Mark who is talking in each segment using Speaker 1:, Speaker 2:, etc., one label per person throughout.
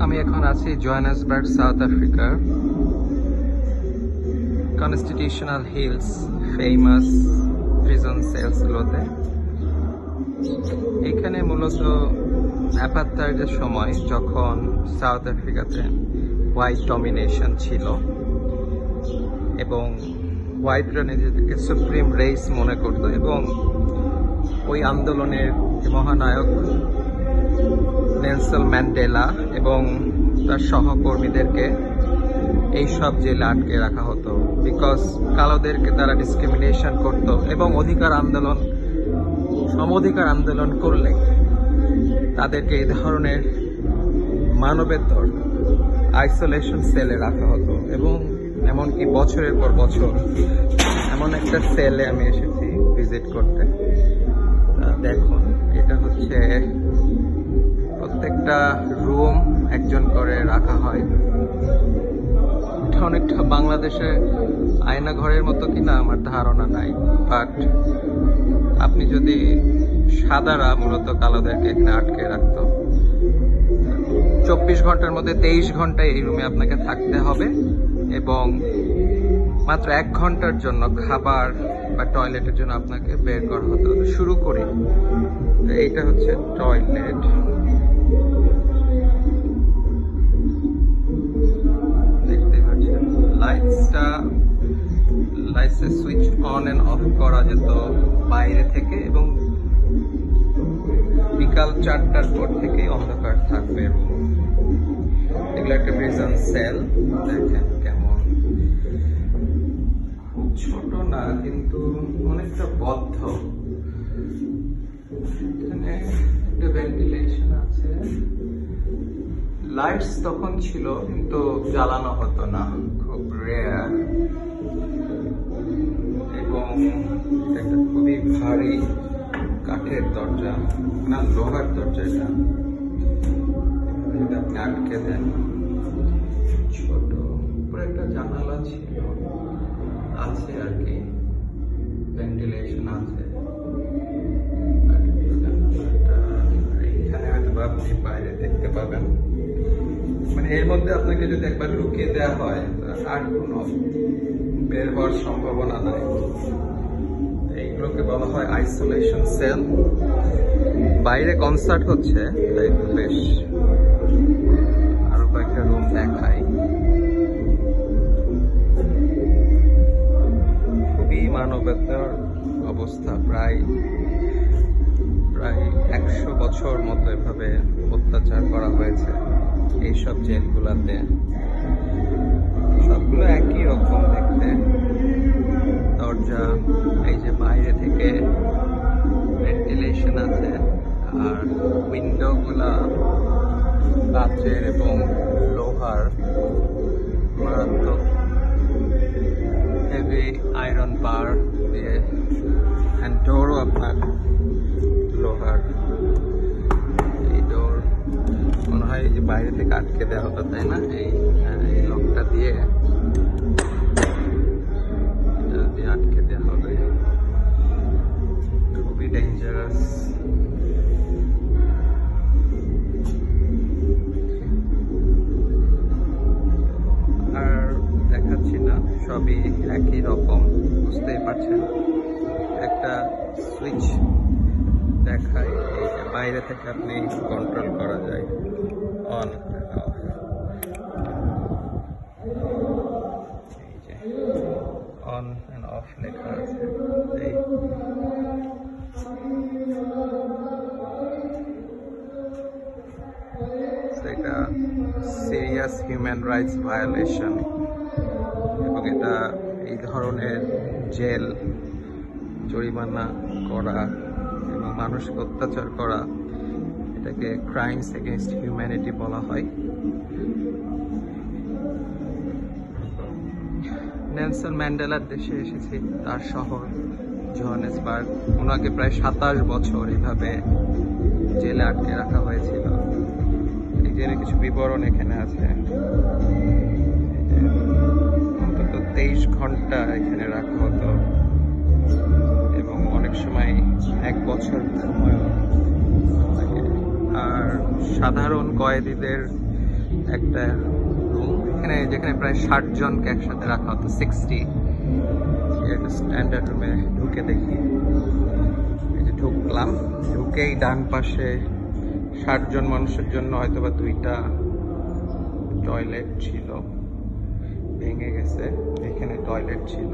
Speaker 1: আমি এখন আছি জোহানেসবার্গ, সাউথ আফ্রিকার কনস্টিটিউশনাল হিলস ফেমাস প্রিজন সেলসগুলোতে। এখানে মূলত অ্যাপার্থাইডের সময় যখন সাউথ আফ্রিকাতে হোয়াইট ডমিনেশন ছিল এবং হোয়াইটরা নিজেদেরকে সুপ্রিম রেস মনে করত এবং ওই আন্দোলনের মহানায়ক নেলসন ম্যান্ডেলা এবং তার সহকর্মীদেরকে এইসব জেলে আটকে রাখা হতো, বিকজ কালোদেরকে তারা ডিসক্রিমিনেশন করত এবং সমঅধিকার আন্দোলন করলে তাদেরকে এই ধরনের মানবেতর আইসোলেশন সেলে রাখা হতো। এবং এমনকি বছরের পর বছর এমন একটা সেলে আমি এসেছি ভিজিট করতে। দেখুন, এটা হচ্ছে প্রত্যেকটা রুম একজন করে রাখা হয়। এটা অনেকটা বাংলাদেশে আয়না ঘরের মতো কিনা আমার ধারণা নাই, বাট আপনি যদি সাদারা মূলত কালোদেরকে এখানে আটকে রাখতো, 24 ঘন্টার মধ্যে 23 ঘন্টায় এই রুমে আপনাকে থাকতে হবে এবং মাত্র 1 ঘন্টার জন্য খাবার বা টয়লেটের জন্য আপনাকে বের করা হতো। শুরু করি, এইটা হচ্ছে টয়লেট। দেখতে পাচ্ছেন লাইটসের সুইচ অন এন্ড অফ করা যেত বাইরে থেকে এবং বিকাল 4টার পর থেকেই অন্ধকার থাকবে রুম। এগুলো একটা প্রিজন সেল। দেখেন কেমন, খুব ছোট না কিন্তু অনেকটা বদ্ধ। এখানে একটা ভেন্টিলেশন আছে। লাইটস তখন ছিল কিন্তু জ্বালানো হতো না, খুব রেয়ার। এবং একটা খুবই ভারী কাঠের দরজা, না লোহার দরজা। এটা যদি আপনি আটকে দেন, ছোট উপরে একটা জানালা ছিল, আছে আর কি, ভেন্টিলেশন আছে। এখানে হয়তো আপনি বাইরে দেখতে পাবেন, মানে এর মধ্যে আপনাকে যদি একবার ঢুকিয়ে দেওয়া হয় আর কোনো বের হওয়ার সম্ভাবনা নাই। এইগুলোকে বলা হয় আইসোলেশন সেল। বাইরে কনসার্ট হচ্ছে, তাই তো বেশ আরো কয়েকটা রুম দেখাই। খুবই মানবতার অবস্থা। প্রায় 100 বছর মতো এভাবে অত্যাচার করা হয়েছে এইসব জেলগুলাতে। সবগুলো একই রকম দেখতে। দরজা, এই যে বাইরে থেকে ভেন্টিলেশন আছে, আর উইন্ডো গুলা কাচের এবং লোহার, মারাত্মক হেভি আয়রন বার দিয়ে, অ্যান্ড ডোরও আপনার লোহার। এই ডোর মনে হয় এই যে বাইরে থেকে আটকে দেওয়া হতো, তাই না? এই লকটা দিয়ে আটকে দেওয়া হবে। খুবই ডেঞ্জারাস। আর দেখাচ্ছি না, সবই একই রকম, বুঝতেই পারছেন। একটা সুইচ দেখায়, এই যে বাইরে থেকে আপনি কন্ট্রোল করা যায়, অন অফ। এই যে অন এন্ড অফ লেখা আছে। এটা সিরিয়াস হিউম্যান রাইটস ভায়োলেশন এবং এটা এই ধরনের জেল জরিমানা করা এবং মানুষকে অত্যাচার করা, এটাকে ক্রাইমস এগেইনস্ট হিউম্যানিটি বলা হয়। নেলসন ম্যান্ডেলার দেশে এসেছি, তার শহর জোহানেসবার্গ। ওনাকে প্রায় 27 বছর এভাবে জেলে আটকে রাখা হয়েছিল। এই জেলে কিছু বিবরণ এখানে আছে। অন্তত 23 ঘন্টা এখানে রাখা হতো এবং অনেক সময় 1 বছর সময় লাগে। আর সাধারণ কয়েদিদের একটা রুম, এখানে যেখানে প্রায় 60 জনকে একসাথে রাখা হতো, 60। একটা স্ট্যান্ডার্ড রুমে ঢুকে দেখি, এই যে ঢুকলাম, ঢুকেই ডান পাশে 60 জন মানুষের জন্য হয়তোবা 2টা টয়লেট ছিল, ভেঙে গেছে। এখানে টয়লেট ছিল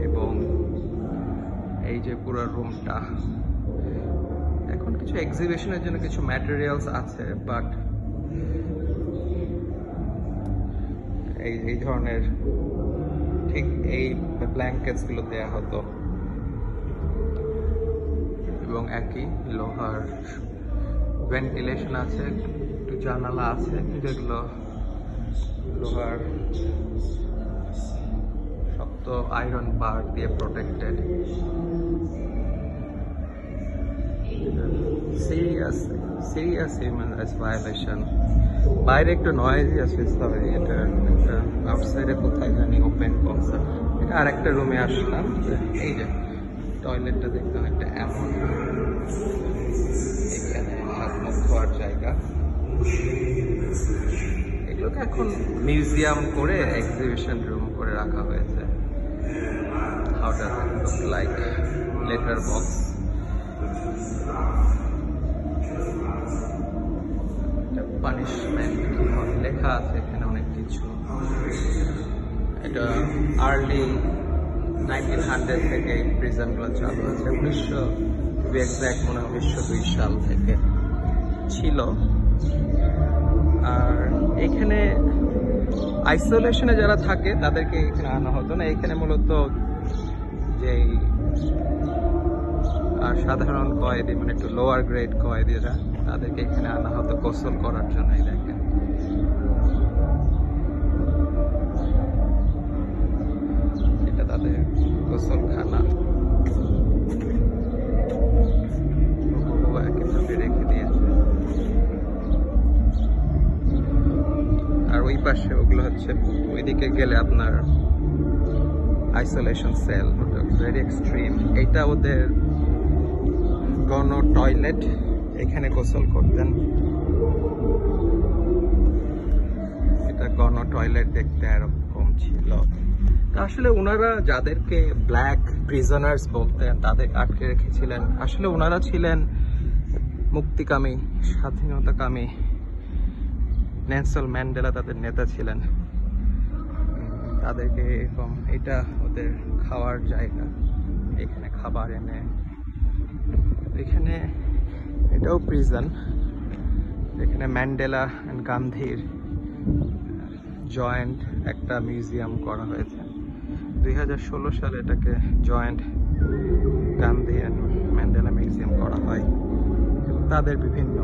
Speaker 1: এবং এই যে পুরো রুমটা, এখন কিছু এক্সিবিশনের জন্য কিছু ম্যাটেরিয়ালস আছে, বাট এই ধরনের ঠিক এই ব্ল্যাঙ্কেটস গুলো দেয়া হতো এবং একই লোহার ভেন্টিলেশন আছে, একটু জানালা আছে, কিন্তু এগুলো লোহার শক্ত আয়রন বার দিয়ে protected. Serious human rights violation. বাইরে একটু নয়েজি আছে, সরি, এটা একটা আউটসাইডে কোথায় জানি ওপেন কনসার্ট। এটা আর একটা রুমে আসলাম, এই যে টয়লেটটা দেখলাম একটা এমন, এখানে হাত মুখ ধোয়ার জায়গা। এগুলোকে এখন মিউজিয়াম করে এক্সিবিশন রুম করে রাখা হয়েছে। How does it look like? Letter box, punishment লেখা আছে এখানে অনেক কিছু। এটা আর্লি 1900 থেকে এই প্রিজনগুলো চালু আছে, 1902 সাল থেকে ছিল। আর এখানে আইসোলেশনে যারা থাকে তাদেরকে এখানে আনা হতো না। এখানে মূলত যেই সাধারণ কয়েদি, মানে একটু লোয়ার গ্রেড কয়েদিরা, তাদেরকে এখানে আনা হতো গোসল করার জন্য। দেখেন, এটা তাদের গোসলখানা, একইভাবে রেখে দিয়েছে। আর ওই পাশে ওগুলো হচ্ছে, ওইদিকে গেলে আপনার আইসোলেশন সেল, ভেরি এক্সট্রিম। এটা ওদের গণ টয়লেট, এখানে গোসল করতেন। এটা গণ টয়লেট, দেখতে এরকম ছিল। আসলে ওনারা যাদেরকে ব্ল্যাক প্রিজনার্স বলতেন, তাদের আটকে রেখেছিলেন, আসলে ওনারা ছিলেন মুক্তিকামী, স্বাধীনতাকামী। নেলসন ম্যান্ডেলা তাদের নেতা ছিলেন। তাদেরকে এরকম, এটা ওদের খাওয়ার জায়গা, এখানে খাবার এনে, এখানে এটাও প্রিজন। এখানে ম্যান্ডেলা এন্ড গান্ধীর জয়েন্ট একটা মিউজিয়াম করা হয়েছে। 2016 সালে এটাকে joint Gandhi and Mandela museum করা হয়। তাদের বিভিন্ন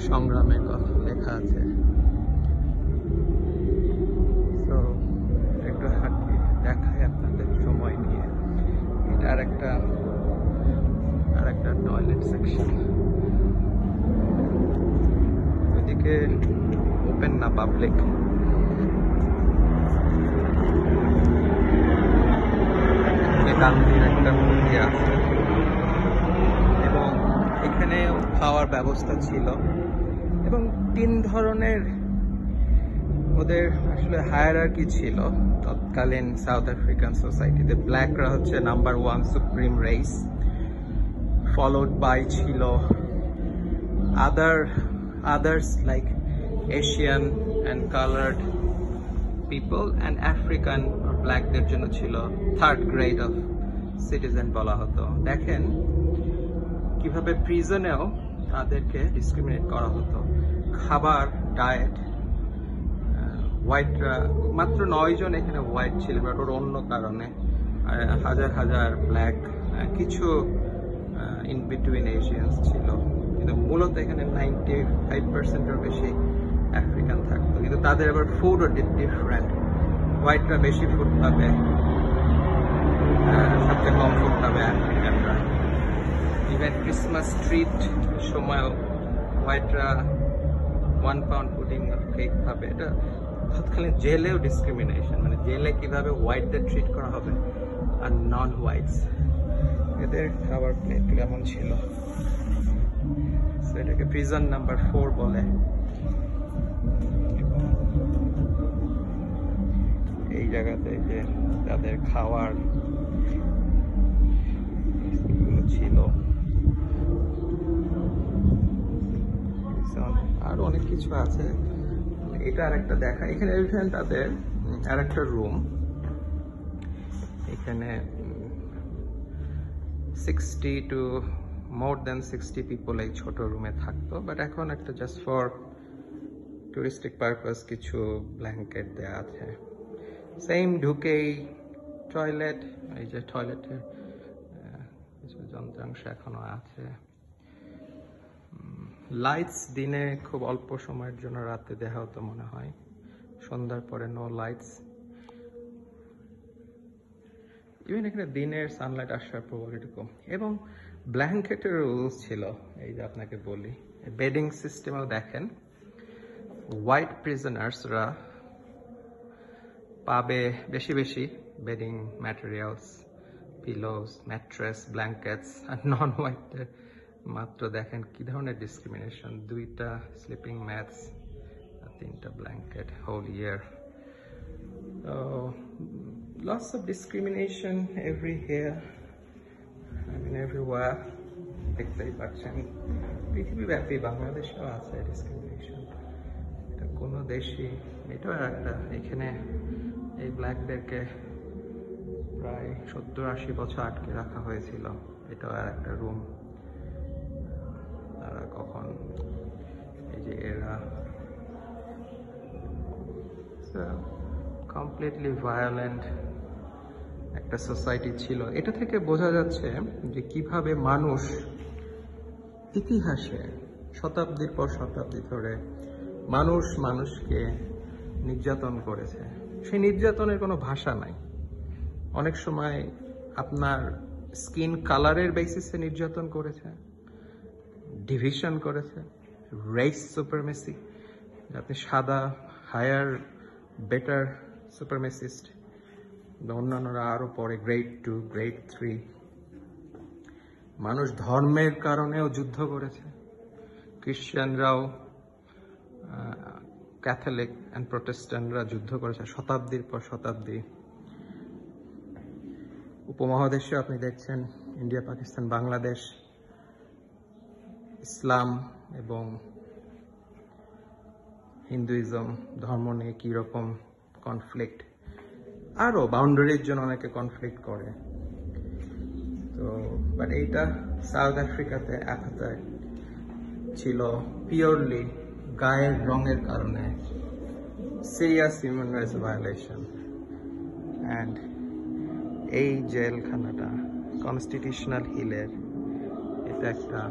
Speaker 1: সংগ্রামের কথা লেখা আছে। তো একটু হাঁটি দেখাই আপনাদের সময় নিয়ে। এটা আর একটা টয়লেট সেকশন, ওইদিকে ওপেন না, পাবলিক। গান্ধীর একটা মূর্তি আছে এবং এখানে খাওয়ার ব্যবস্থা ছিল। এবং 3 ধরনের ওদের আসলে হায়ারার্কি ছিল তৎকালীন সাউথ আফ্রিকান সোসাইটিতে। ব্ল্যাকরা হচ্ছে number 1 supreme race, followed by ছিল others like Asian and colored people, and African or blackদের জন্য ছিল 3rd grade of citizen বলা হতো। দেখেন কিভাবে প্রিজনেও তাদেরকে ডিসক্রিমিনেট করা হতো। খাবার, ডায়েট, হোয়াইটরা মাত্র 9 জন এখানে হোয়াইট ছিল, বাট ওর অন্য কারণে। হাজার হাজার ব্ল্যাক, কিছু ইন বিটুইন এশিয়ানস ছিল, কিন্তু মূলত এখানে 95%-এর বেশি আফ্রিকান থাকতো। কিন্তু তাদের আবার ফুডও ডিফারেন্ট। হোয়াইটরা বেশি ফুড পাবে, সবচেয়ে কম ফুড পাবে আফ্রিকানরা। ইভেন ক্রিসমাস ট্রিট সময়ও হোয়াইটরা 1 পাউন্ড পুডিং কেক খাবে। এটা তৎকালীন জেলেও ডিসক্রিমিনেশন, মানে জেলে কিভাবে হোয়াইটদের ট্রিট করা হবে আর নন হোয়াইটস। এদের খাবার প্লেট কেমন ছিল।
Speaker 2: এটাকে প্রিজন নাম্বার 4 বলে। এই জায়গাতে যে তাদের খাওয়ার ছিল, আরো অনেক কিছু আছে। এটা আরেকটা দেখা, এখানে তাদের আরেকটা রুম। এখানে 60 to more than 60 পিপল এই ছোট রুমে থাকতো, বাট এখন একটা জাস্ট ফর টুরিস্টিক পারপাস কিছু ব্ল্যাঙ্কেট দেয়া আছে। সেম ঢুকেই টয়লেট, এই যে টয়লেটের কিছু যন্ত্রাংশ এখনো আছে। লাইটস দিনে খুব অল্প সময়ের জন্য রাতে দেখা হতো মনে হয়, সন্ধ্যার পরে নো লাইটস। ইভেন এখানে দিনের সানলাইট আসার প্রবাবিলিটি কম। এবং ব্ল্যাঙ্কেটের রুলস ছিল, এই যে আপনাকে বলি, বেডিং সিস্টেমেও দেখেন হোয়াইট প্রিজনার্সরা পাবে বেশি বেশি bedding materials, pillows, mattress, blankets, আর নন হোয়াইটের মাত্র দেখেন কি ধরনের ডিসক্রিমিনেশন, 2টা স্লিপিং ম্যাটস আর 3টা blanket whole year. Lots of discrimination everywhere. দেখতেই পাচ্ছেন পৃথিবীব্যাপী, বাংলাদেশেও আছে ডিসক্রিমিনেশন। এটা কোনো দেশই, এটাও একটা, এখানে এই ব্ল্যাকদেরকে প্রায় 70-80 বছর আটকে রাখা হয়েছিল। এটাও আর একটা রুম। তারা কখন, এই যে এরা কমপ্লিটলি ভায়োলেন্ট একটা সোসাইটি ছিল। এটা থেকে বোঝা যাচ্ছে যে কিভাবে মানুষ ইতিহাসে শতাব্দীর পর শতাব্দী ধরে মানুষকে নির্যাতন করেছে। সেই নির্যাতনের কোনো ভাষা নাই। অনেক সময় আপনার স্কিন কালারের বেসিসে নির্যাতন করেছে, ডিভিশন করেছে, রেস সুপারমেসি, আপনি সাদা, হায়ার, বেটার সুপারমেসিস্ট, অন্যান্যরা আরো পরে গ্রেড 2, গ্রেড 3। মানুষ ধর্মের কারণেও যুদ্ধ করেছে। খ্রিস্টানরাও, ক্যাথলিক অ্যান্ড প্রোটেস্ট্যান্টরা যুদ্ধ করেছে শতাব্দীর পর শতাব্দী। উপমহাদেশে আপনি দেখছেন ইন্ডিয়া, পাকিস্তান, বাংলাদেশ, ইসলাম এবং হিন্দুইজম ধর্ম নিয়ে কি রকম কনফ্লিক্ট, আরো বাউন্ডারির জন্য অনেকে কনফ্লিক্ট করে। তো বাট এইটা সাউথ আফ্রিকাতে অ্যাপার্থাইড ছিল পিওরলি গায়ের রঙের কারণে, serious human rights violation. And এই জেলখানাটা কনস্টিটিউশনাল হিলের, এটা একটা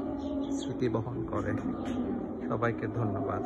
Speaker 2: স্মৃতি বহন করে। সবাইকে ধন্যবাদ।